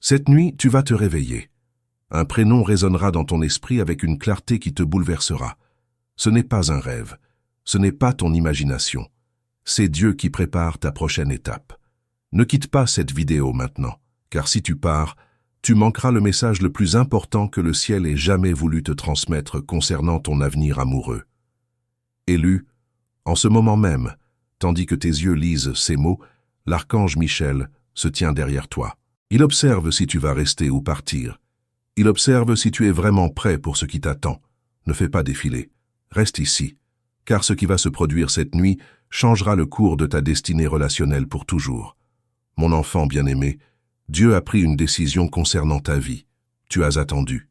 Cette nuit, tu vas te réveiller. Un prénom résonnera dans ton esprit avec une clarté qui te bouleversera. Ce n'est pas un rêve. Ce n'est pas ton imagination. C'est Dieu qui prépare ta prochaine étape. Ne quitte pas cette vidéo maintenant, car si tu pars, tu manqueras le message le plus important que le ciel ait jamais voulu te transmettre concernant ton avenir amoureux. Élu, en ce moment même, tandis que tes yeux lisent ces mots, l'archange Michel se tient derrière toi. Il observe si tu vas rester ou partir. Il observe si tu es vraiment prêt pour ce qui t'attend. Ne fais pas défiler. Reste ici, car ce qui va se produire cette nuit changera le cours de ta destinée relationnelle pour toujours. Mon enfant bien-aimé, Dieu a pris une décision concernant ta vie. Tu as attendu,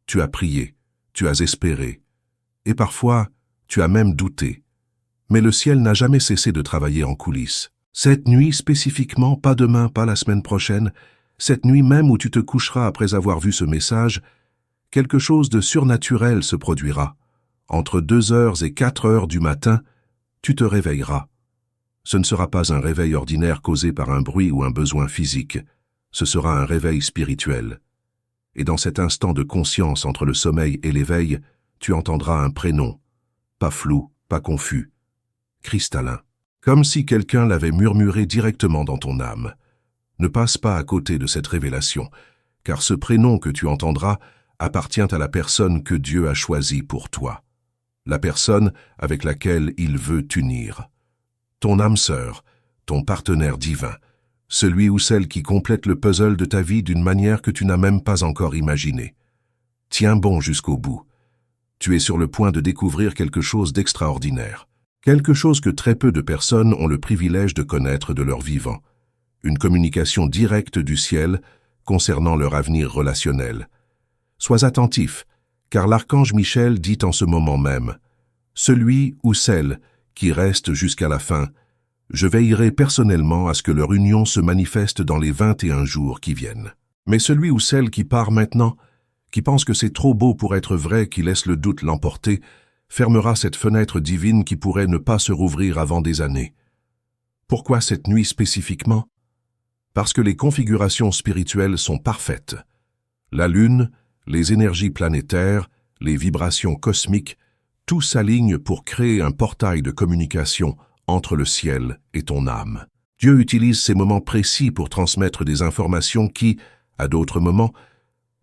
tu as prié, tu as espéré, et parfois, tu as même douté. Mais le ciel n'a jamais cessé de travailler en coulisses. Cette nuit spécifiquement, pas demain, pas la semaine prochaine, cette nuit même où tu te coucheras après avoir vu ce message, quelque chose de surnaturel se produira. Entre 2h et 4h du matin, tu te réveilleras. Ce ne sera pas un réveil ordinaire causé par un bruit ou un besoin physique. Ce sera un réveil spirituel. Et dans cet instant de conscience entre le sommeil et l'éveil, tu entendras un prénom, pas flou, pas confus, cristallin, comme si quelqu'un l'avait murmuré directement dans ton âme. Ne passe pas à côté de cette révélation, car ce prénom que tu entendras appartient à la personne que Dieu a choisie pour toi, la personne avec laquelle il veut t'unir. Ton âme sœur, ton partenaire divin, celui ou celle qui complète le puzzle de ta vie d'une manière que tu n'as même pas encore imaginée. Tiens bon jusqu'au bout. Tu es sur le point de découvrir quelque chose d'extraordinaire, quelque chose que très peu de personnes ont le privilège de connaître de leur vivant. Une communication directe du ciel concernant leur avenir relationnel. Sois attentif, car l'archange Michel dit en ce moment même, « Celui ou celle qui reste jusqu'à la fin, je veillerai personnellement à ce que leur union se manifeste dans les 21 jours qui viennent. Mais celui ou celle qui part maintenant, qui pense que c'est trop beau pour être vrai, qui laisse le doute l'emporter, fermera cette fenêtre divine qui pourrait ne pas se rouvrir avant des années. Pourquoi cette nuit spécifiquement? Parce que les configurations spirituelles sont parfaites. La lune, les énergies planétaires, les vibrations cosmiques, tout s'aligne pour créer un portail de communication entre le ciel et ton âme. Dieu utilise ces moments précis pour transmettre des informations qui, à d'autres moments,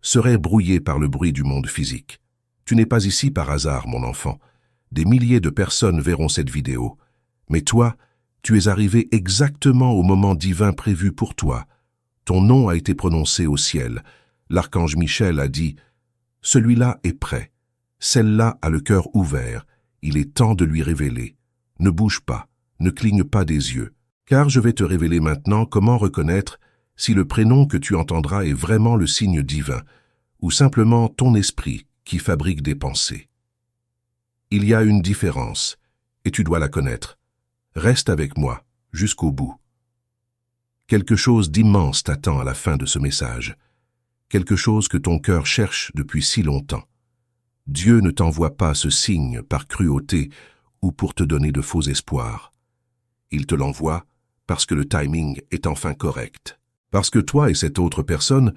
seraient brouillées par le bruit du monde physique. Tu n'es pas ici par hasard, mon enfant. Des milliers de personnes verront cette vidéo. Mais toi, tu es arrivé exactement au moment divin prévu pour toi. Ton nom a été prononcé au ciel. L'archange Michel a dit « Celui-là est prêt. Celle-là a le cœur ouvert. Il est temps de lui révéler. Ne bouge pas, ne cligne pas des yeux. Car je vais te révéler maintenant comment reconnaître si le prénom que tu entendras est vraiment le signe divin ou simplement ton esprit qui fabrique des pensées. Il y a une différence, et tu dois la connaître. Reste avec moi, jusqu'au bout. Quelque chose d'immense t'attend à la fin de ce message. Quelque chose que ton cœur cherche depuis si longtemps. Dieu ne t'envoie pas ce signe par cruauté ou pour te donner de faux espoirs. Il te l'envoie parce que le timing est enfin correct. Parce que toi et cette autre personne,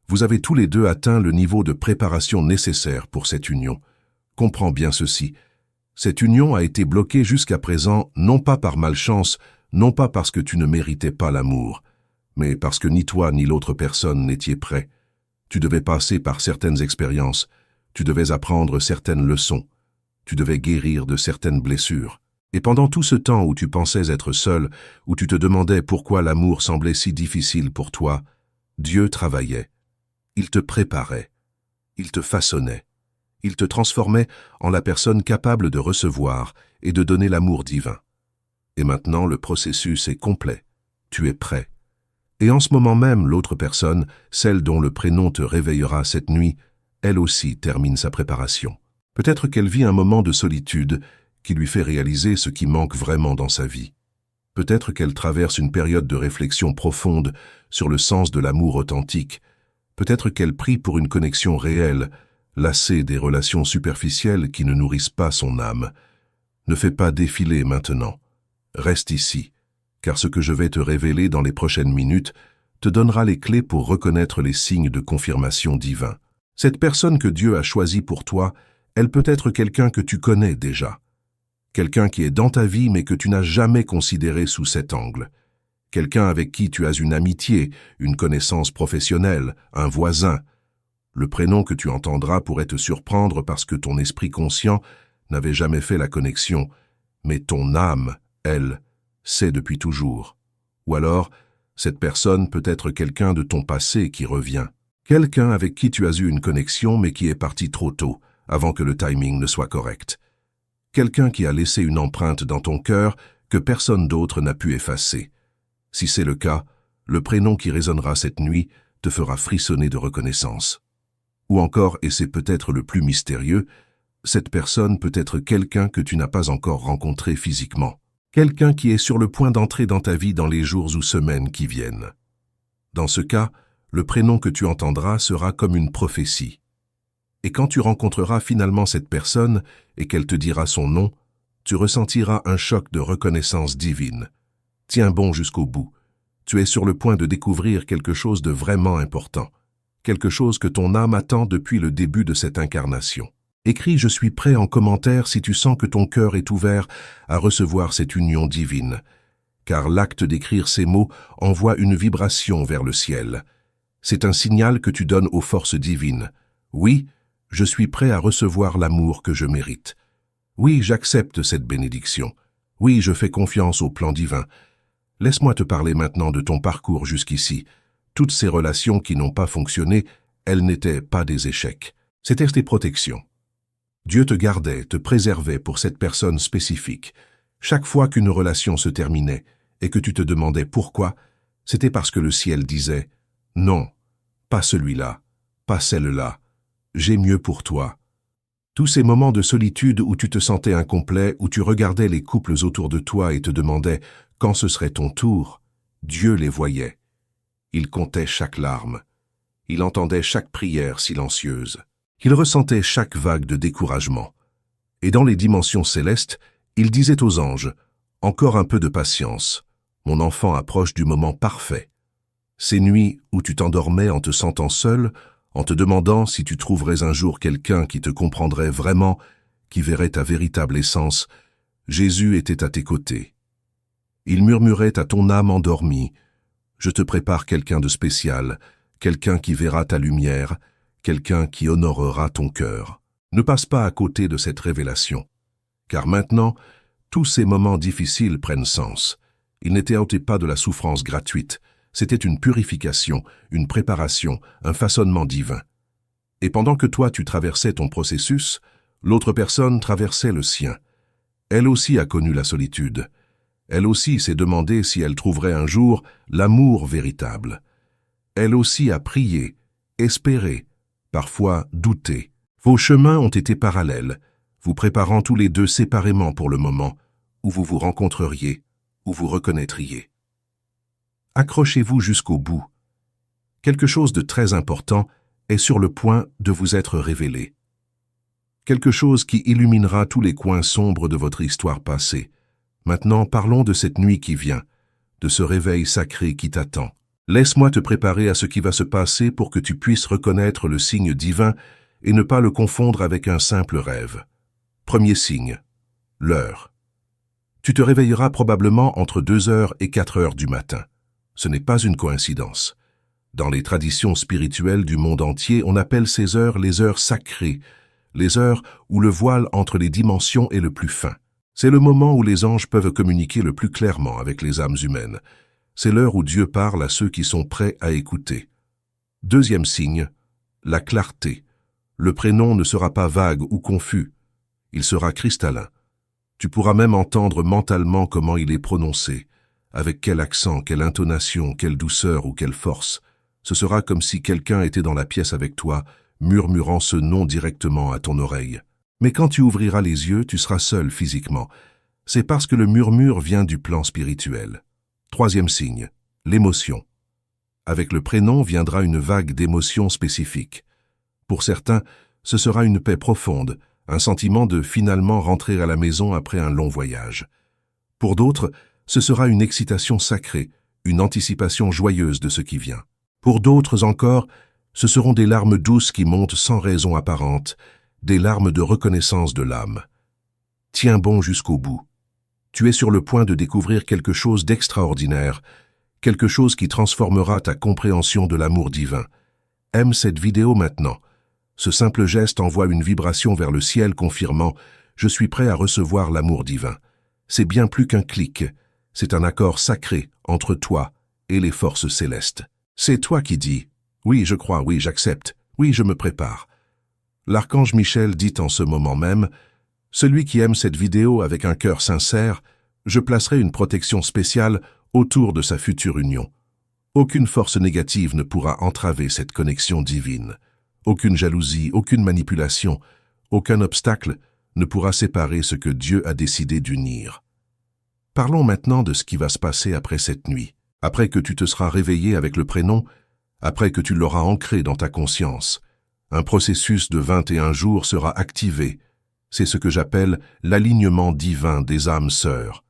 vous avez tous les deux atteint le niveau de préparation nécessaire pour cette union. Comprends bien ceci. Cette union a été bloquée jusqu'à présent, non pas par malchance, non pas parce que tu ne méritais pas l'amour, mais parce que ni toi ni l'autre personne n'étiez prêts. Tu devais passer par certaines expériences, tu devais apprendre certaines leçons, tu devais guérir de certaines blessures. Et pendant tout ce temps où tu pensais être seul, où tu te demandais pourquoi l'amour semblait si difficile pour toi, Dieu travaillait. Il te préparait, il te façonnait. Il te transformait en la personne capable de recevoir et de donner l'amour divin. Et maintenant, le processus est complet. Tu es prêt. Et en ce moment même, l'autre personne, celle dont le prénom te réveillera cette nuit, elle aussi termine sa préparation. Peut-être qu'elle vit un moment de solitude qui lui fait réaliser ce qui manque vraiment dans sa vie. Peut-être qu'elle traverse une période de réflexion profonde sur le sens de l'amour authentique. Peut-être qu'elle prie pour une connexion réelle, lassée des relations superficielles qui ne nourrissent pas son âme. Ne fais pas défiler maintenant. Reste ici, car ce que je vais te révéler dans les prochaines minutes te donnera les clés pour reconnaître les signes de confirmation divin. Cette personne que Dieu a choisie pour toi, elle peut être quelqu'un que tu connais déjà. Quelqu'un qui est dans ta vie mais que tu n'as jamais considéré sous cet angle. Quelqu'un avec qui tu as une amitié, une connaissance professionnelle, un voisin. Le prénom que tu entendras pourrait te surprendre parce que ton esprit conscient n'avait jamais fait la connexion, mais ton âme, elle, sait depuis toujours. Ou alors, cette personne peut être quelqu'un de ton passé qui revient. Quelqu'un avec qui tu as eu une connexion mais qui est parti trop tôt, avant que le timing ne soit correct. Quelqu'un qui a laissé une empreinte dans ton cœur que personne d'autre n'a pu effacer. Si c'est le cas, le prénom qui résonnera cette nuit te fera frissonner de reconnaissance. Ou encore, et c'est peut-être le plus mystérieux, cette personne peut être quelqu'un que tu n'as pas encore rencontré physiquement. Quelqu'un qui est sur le point d'entrer dans ta vie dans les jours ou semaines qui viennent. Dans ce cas, le prénom que tu entendras sera comme une prophétie. Et quand tu rencontreras finalement cette personne et qu'elle te dira son nom, tu ressentiras un choc de reconnaissance divine. Tiens bon jusqu'au bout. Tu es sur le point de découvrir quelque chose de vraiment important. Quelque chose que ton âme attend depuis le début de cette incarnation. Écris « Je suis prêt » en commentaire si tu sens que ton cœur est ouvert à recevoir cette union divine. Car l'acte d'écrire ces mots envoie une vibration vers le ciel. C'est un signal que tu donnes aux forces divines. Oui, je suis prêt à recevoir l'amour que je mérite. Oui, j'accepte cette bénédiction. Oui, je fais confiance au plan divin. Laisse-moi te parler maintenant de ton parcours jusqu'ici. Toutes ces relations qui n'ont pas fonctionné, elles n'étaient pas des échecs. C'était des protections. Dieu te gardait, te préservait pour cette personne spécifique. Chaque fois qu'une relation se terminait et que tu te demandais pourquoi, c'était parce que le ciel disait « Non, pas celui-là, pas celle-là, j'ai mieux pour toi ». Tous ces moments de solitude où tu te sentais incomplet, où tu regardais les couples autour de toi et te demandais quand ce serait ton tour, Dieu les voyait. Il comptait chaque larme. Il entendait chaque prière silencieuse. Il ressentait chaque vague de découragement. Et dans les dimensions célestes, il disait aux anges « Encore un peu de patience. Mon enfant approche du moment parfait. » Ces nuits où tu t'endormais en te sentant seul, en te demandant si tu trouverais un jour quelqu'un qui te comprendrait vraiment, qui verrait ta véritable essence, Jésus était à tes côtés. Il murmurait à ton âme endormie « Je te prépare quelqu'un de spécial, quelqu'un qui verra ta lumière, quelqu'un qui honorera ton cœur. » Ne passe pas à côté de cette révélation. Car maintenant, tous ces moments difficiles prennent sens. Ils n'étaient pas de la souffrance gratuite. C'était une purification, une préparation, un façonnement divin. Et pendant que toi tu traversais ton processus, l'autre personne traversait le sien. Elle aussi a connu la solitude. Elle aussi s'est demandé si elle trouverait un jour l'amour véritable. Elle aussi a prié, espéré, parfois douté. Vos chemins ont été parallèles, vous préparant tous les deux séparément pour le moment où vous vous rencontreriez, où vous reconnaîtriez. Accrochez-vous jusqu'au bout. Quelque chose de très important est sur le point de vous être révélé. Quelque chose qui illuminera tous les coins sombres de votre histoire passée. Maintenant, parlons de cette nuit qui vient, de ce réveil sacré qui t'attend. Laisse-moi te préparer à ce qui va se passer pour que tu puisses reconnaître le signe divin et ne pas le confondre avec un simple rêve. Premier signe, l'heure. Tu te réveilleras probablement entre 2h et 4h du matin. Ce n'est pas une coïncidence. Dans les traditions spirituelles du monde entier, on appelle ces heures les heures sacrées, les heures où le voile entre les dimensions est le plus fin. C'est le moment où les anges peuvent communiquer le plus clairement avec les âmes humaines. C'est l'heure où Dieu parle à ceux qui sont prêts à écouter. Deuxième signe, la clarté. Le prénom ne sera pas vague ou confus. Il sera cristallin. Tu pourras même entendre mentalement comment il est prononcé, avec quel accent, quelle intonation, quelle douceur ou quelle force. Ce sera comme si quelqu'un était dans la pièce avec toi, murmurant ce nom directement à ton oreille. Mais quand tu ouvriras les yeux, tu seras seul physiquement. C'est parce que le murmure vient du plan spirituel. Troisième signe, l'émotion. Avec le prénom viendra une vague d'émotions spécifiques. Pour certains, ce sera une paix profonde, un sentiment de finalement rentrer à la maison après un long voyage. Pour d'autres, ce sera une excitation sacrée, une anticipation joyeuse de ce qui vient. Pour d'autres encore, ce seront des larmes douces qui montent sans raison apparente, des larmes de reconnaissance de l'âme. Tiens bon jusqu'au bout. Tu es sur le point de découvrir quelque chose d'extraordinaire, quelque chose qui transformera ta compréhension de l'amour divin. Aime cette vidéo maintenant. Ce simple geste envoie une vibration vers le ciel confirmant « Je suis prêt à recevoir l'amour divin ». C'est bien plus qu'un clic, c'est un accord sacré entre toi et les forces célestes. C'est toi qui dis « Oui, je crois, oui, j'accepte, oui, je me prépare ». L'archange Michel dit en ce moment même « Celui qui aime cette vidéo avec un cœur sincère, je placerai une protection spéciale autour de sa future union. Aucune force négative ne pourra entraver cette connexion divine. Aucune jalousie, aucune manipulation, aucun obstacle ne pourra séparer ce que Dieu a décidé d'unir. » Parlons maintenant de ce qui va se passer après cette nuit, après que tu te seras réveillé avec le prénom, après que tu l'auras ancré dans ta conscience. Un processus de 21 jours sera activé. C'est ce que j'appelle l'alignement divin des âmes sœurs.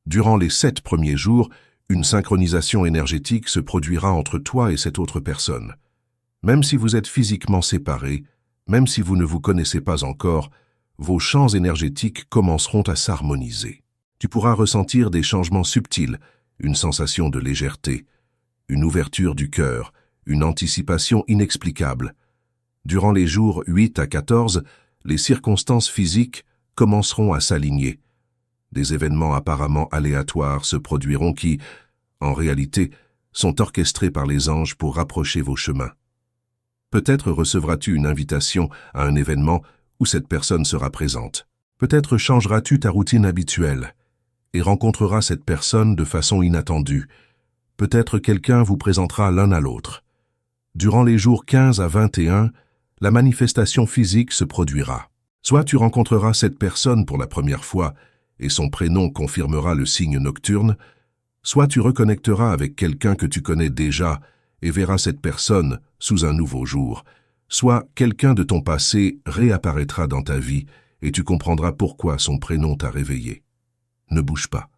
Durant les 7 premiers jours, une synchronisation énergétique se produira entre toi et cette autre personne. Même si vous êtes physiquement séparés, même si vous ne vous connaissez pas encore, vos champs énergétiques commenceront à s'harmoniser. Tu pourras ressentir des changements subtils, une sensation de légèreté, une ouverture du cœur, une anticipation inexplicable. Durant les jours 8 à 14, les circonstances physiques commenceront à s'aligner. Des événements apparemment aléatoires se produiront qui, en réalité, sont orchestrés par les anges pour rapprocher vos chemins. Peut-être recevras-tu une invitation à un événement où cette personne sera présente. Peut-être changeras-tu ta routine habituelle et rencontreras cette personne de façon inattendue. Peut-être quelqu'un vous présentera l'un à l'autre. Durant les jours 15 à 21, la manifestation physique se produira. Soit tu rencontreras cette personne pour la première fois et son prénom confirmera le signe nocturne, soit tu reconnecteras avec quelqu'un que tu connais déjà et verras cette personne sous un nouveau jour, soit quelqu'un de ton passé réapparaîtra dans ta vie et tu comprendras pourquoi son prénom t'a réveillé. Ne bouge pas,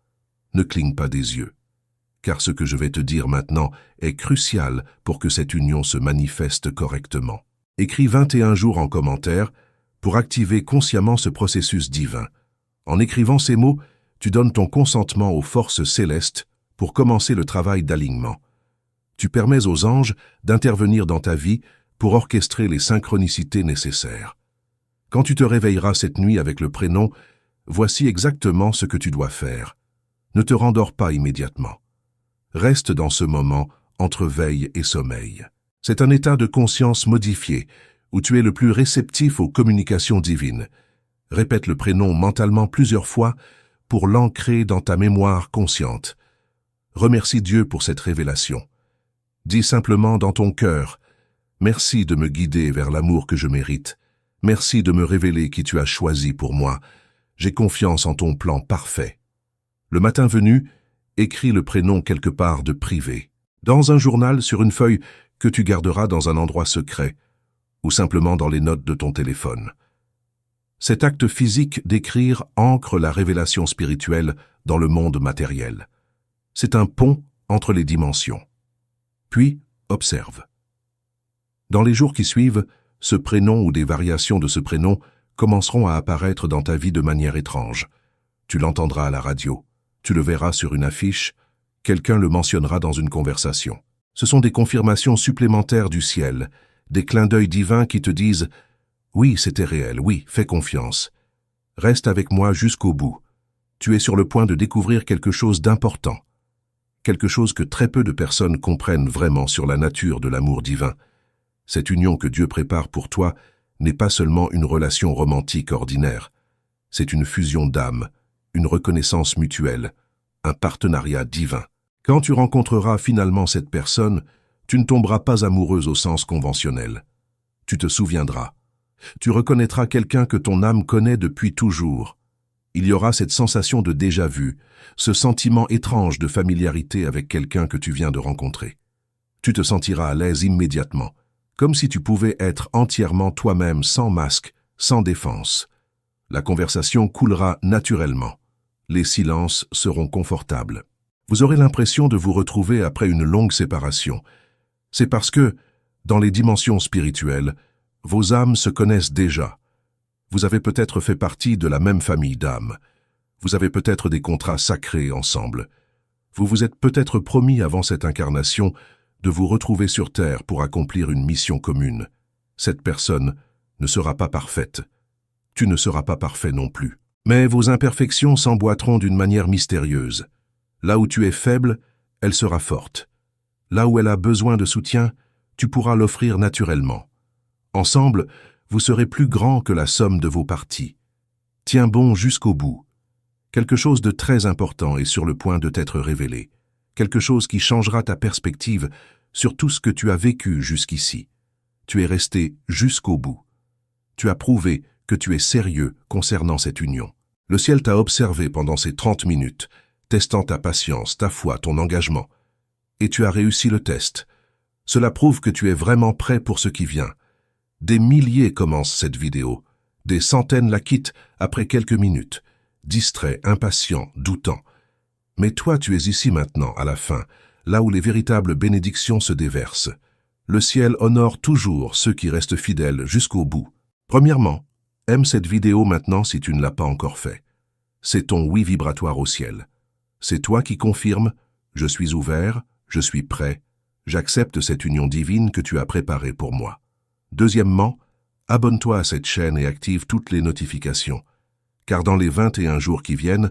ne cligne pas des yeux, car ce que je vais te dire maintenant est crucial pour que cette union se manifeste correctement. Écris 21 jours en commentaire pour activer consciemment ce processus divin. En écrivant ces mots, tu donnes ton consentement aux forces célestes pour commencer le travail d'alignement. Tu permets aux anges d'intervenir dans ta vie pour orchestrer les synchronicités nécessaires. Quand tu te réveilleras cette nuit avec le prénom, voici exactement ce que tu dois faire. Ne te rendors pas immédiatement. Reste dans ce moment entre veille et sommeil. C'est un état de conscience modifié, où tu es le plus réceptif aux communications divines. Répète le prénom mentalement plusieurs fois pour l'ancrer dans ta mémoire consciente. Remercie Dieu pour cette révélation. Dis simplement dans ton cœur « Merci de me guider vers l'amour que je mérite. Merci de me révéler qui tu as choisi pour moi. J'ai confiance en ton plan parfait. » Le matin venu, écris le prénom quelque part de privé, dans un journal sur une feuille que tu garderas dans un endroit secret, ou simplement dans les notes de ton téléphone. Cet acte physique d'écrire ancre la révélation spirituelle dans le monde matériel. C'est un pont entre les dimensions. Puis, observe. Dans les jours qui suivent, ce prénom ou des variations de ce prénom commenceront à apparaître dans ta vie de manière étrange. Tu l'entendras à la radio, tu le verras sur une affiche, quelqu'un le mentionnera dans une conversation. Ce sont des confirmations supplémentaires du ciel, des clins d'œil divins qui te disent « Oui, c'était réel, oui, fais confiance. Reste avec moi jusqu'au bout. Tu es sur le point de découvrir quelque chose d'important. Quelque chose que très peu de personnes comprennent vraiment sur la nature de l'amour divin. Cette union que Dieu prépare pour toi n'est pas seulement une relation romantique ordinaire. C'est une fusion d'âmes, une reconnaissance mutuelle, un partenariat divin. Quand tu rencontreras finalement cette personne, tu ne tomberas pas amoureuse au sens conventionnel. Tu te souviendras. Tu reconnaîtras quelqu'un que ton âme connaît depuis toujours. Il y aura cette sensation de déjà-vu, ce sentiment étrange de familiarité avec quelqu'un que tu viens de rencontrer. Tu te sentiras à l'aise immédiatement, comme si tu pouvais être entièrement toi-même sans masque, sans défense. La conversation coulera naturellement. Les silences seront confortables. Vous aurez l'impression de vous retrouver après une longue séparation. C'est parce que, dans les dimensions spirituelles, vos âmes se connaissent déjà. Vous avez peut-être fait partie de la même famille d'âmes. Vous avez peut-être des contrats sacrés ensemble. Vous vous êtes peut-être promis avant cette incarnation de vous retrouver sur Terre pour accomplir une mission commune. Cette personne ne sera pas parfaite. Tu ne seras pas parfait non plus. Mais vos imperfections s'emboîteront d'une manière mystérieuse. Là où tu es faible, elle sera forte. Là où elle a besoin de soutien, tu pourras l'offrir naturellement. Ensemble, vous serez plus grand que la somme de vos parties. Tiens bon jusqu'au bout. Quelque chose de très important est sur le point de t'être révélé. Quelque chose qui changera ta perspective sur tout ce que tu as vécu jusqu'ici. Tu es resté jusqu'au bout. Tu as prouvé que tu es sérieux concernant cette union. Le ciel t'a observé pendant ces 30 minutes, testant ta patience, ta foi, ton engagement. Et tu as réussi le test. Cela prouve que tu es vraiment prêt pour ce qui vient. Des milliers commencent cette vidéo. Des centaines la quittent après quelques minutes. Distraits, impatients, doutants. Mais toi, tu es ici maintenant, à la fin, là où les véritables bénédictions se déversent. Le ciel honore toujours ceux qui restent fidèles jusqu'au bout. Premièrement, aime cette vidéo maintenant si tu ne l'as pas encore fait. C'est ton oui vibratoire au ciel. C'est toi qui confirmes « Je suis ouvert, je suis prêt, j'accepte cette union divine que tu as préparée pour moi ». Deuxièmement, abonne-toi à cette chaîne et active toutes les notifications, car dans les 21 jours qui viennent,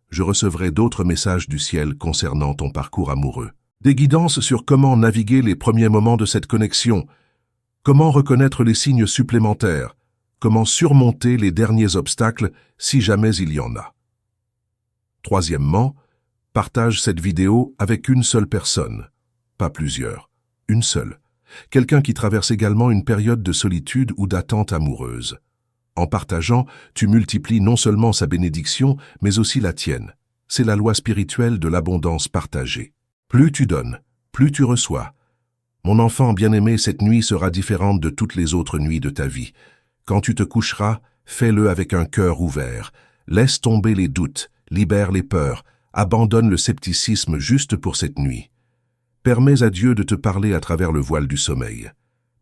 je recevrai d'autres messages du ciel concernant ton parcours amoureux. Des guidances sur comment naviguer les premiers moments de cette connexion, comment reconnaître les signes supplémentaires, comment surmonter les derniers obstacles si jamais il y en a. Troisièmement, partage cette vidéo avec une seule personne, pas plusieurs, une seule. Quelqu'un qui traverse également une période de solitude ou d'attente amoureuse. En partageant, tu multiplies non seulement sa bénédiction, mais aussi la tienne. C'est la loi spirituelle de l'abondance partagée. Plus tu donnes, plus tu reçois. Mon enfant bien-aimé, cette nuit sera différente de toutes les autres nuits de ta vie. Quand tu te coucheras, fais-le avec un cœur ouvert. Laisse tomber les doutes, libère les peurs, abandonne le scepticisme juste pour cette nuit. Permets à Dieu de te parler à travers le voile du sommeil.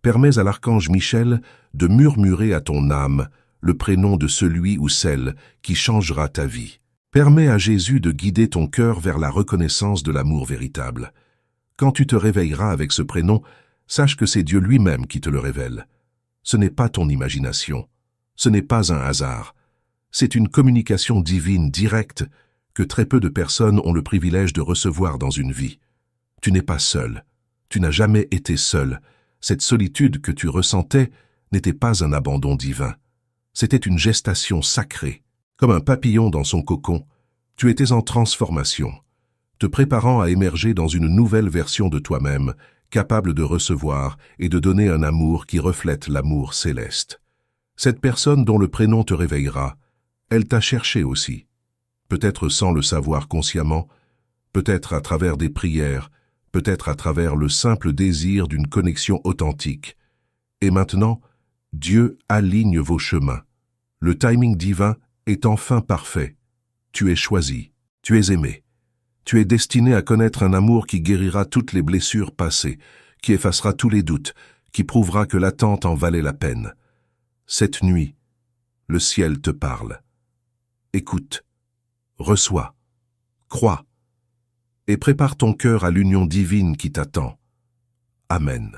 Permets à l'archange Michel de murmurer à ton âme le prénom de celui ou celle qui changera ta vie. Permets à Jésus de guider ton cœur vers la reconnaissance de l'amour véritable. Quand tu te réveilleras avec ce prénom, sache que c'est Dieu lui-même qui te le révèle. Ce n'est pas ton imagination. Ce n'est pas un hasard. C'est une communication divine directe que très peu de personnes ont le privilège de recevoir dans une vie. Tu n'es pas seul. Tu n'as jamais été seul. Cette solitude que tu ressentais n'était pas un abandon divin. C'était une gestation sacrée. Comme un papillon dans son cocon, tu étais en transformation, te préparant à émerger dans une nouvelle version de toi-même, capable de recevoir et de donner un amour qui reflète l'amour céleste. Cette personne dont le prénom te réveillera, elle t'a cherché aussi. Peut-être sans le savoir consciemment, peut-être à travers des prières, peut-être à travers le simple désir d'une connexion authentique. Et maintenant, Dieu aligne vos chemins. Le timing divin est enfin parfait. Tu es choisi, tu es aimé. Tu es destiné à connaître un amour qui guérira toutes les blessures passées, qui effacera tous les doutes, qui prouvera que l'attente en valait la peine. Cette nuit, le ciel te parle. Écoute, reçois, crois, et prépare ton cœur à l'union divine qui t'attend. Amen.